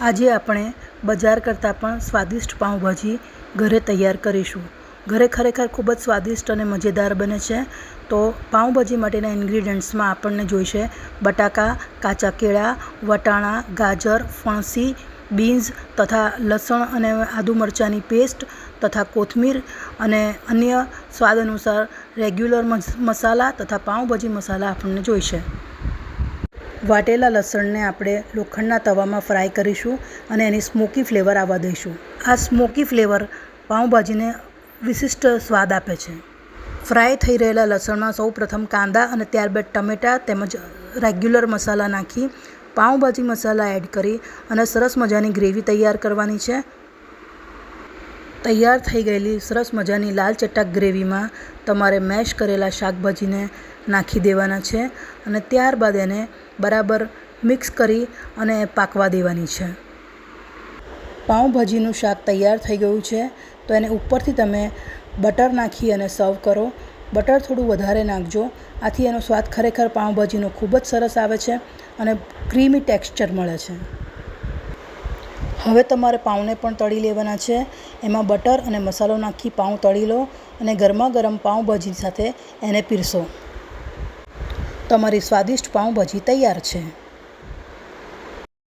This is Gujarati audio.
આજે આપણે બજાર કરતાં પણ સ્વાદિષ્ટ પાઉંભાજી ઘરે તૈયાર કરીશું. ઘરે ખરેખર ખૂબ જ સ્વાદિષ્ટ અને મજેદાર બને છે. તો પાઉંભાજી માટેના ઇન્ગ્રીડિયન્ટ્સમાં આપણને જોઈશે બટાકા, કાચા કેળા, વટાણા, ગાજર, ફણસી, બીન્સ તથા લસણ અને આદુ મરચાંની પેસ્ટ તથા કોથમીર અને અન્ય સ્વાદ અનુસાર રેગ્યુલર મસાલા તથા પાઉંભાજી મસાલા આપણને જોઈશે. વાટેલા લસણને આપણે લોખંડના તવામાં ફ્રાય કરીશું અને એની સ્મોકી ફ્લેવર આવવા દઈશું. આ સ્મોકી ફ્લેવર પાઉંભાજીને વિશિષ્ટ સ્વાદ આપે છે. ફ્રાય થઈ રહેલા લસણમાં સૌ પ્રથમ કાંદા અને ત્યારબાદ ટમેટાં તેમજ રેગ્યુલર મસાલા નાખી પાઉંભાજી મસાલા એડ કરી અને સરસ મજાની ગ્રેવી તૈયાર કરવાની છે. તૈયાર થઈ ગયેલી સરસ મજાની લાલ ચટાક ગ્રેવીમાં તમારે મેશ કરેલા શાકભાજીને નાખી દેવાના છે અને ત્યારબાદ એને બરાબર મિક્સ કરી અને પાકવા દેવાની છે. પાઉંભાજીનું શાક તૈયાર થઈ ગયું છે તો એને ઉપરથી તમે બટર નાખી અને સર્વ કરો. બટર થોડું વધારે નાખજો, આથી એનો સ્વાદ ખરેખર પાઉંભાજીનો ખૂબ જ સરસ આવે છે અને ક્રીમી ટેક્સચર મળે છે. હવે તમારે પાઉંને પણ તળી લેવાના છે. એમાં બટર અને મસાલો નાખી પાઉં તળી લો અને ગરમા ગરમ પાઉંભાજી સાથે એને પીરસો. તમારી સ્વાદિષ્ટ પાઉંભાજી તૈયાર છે.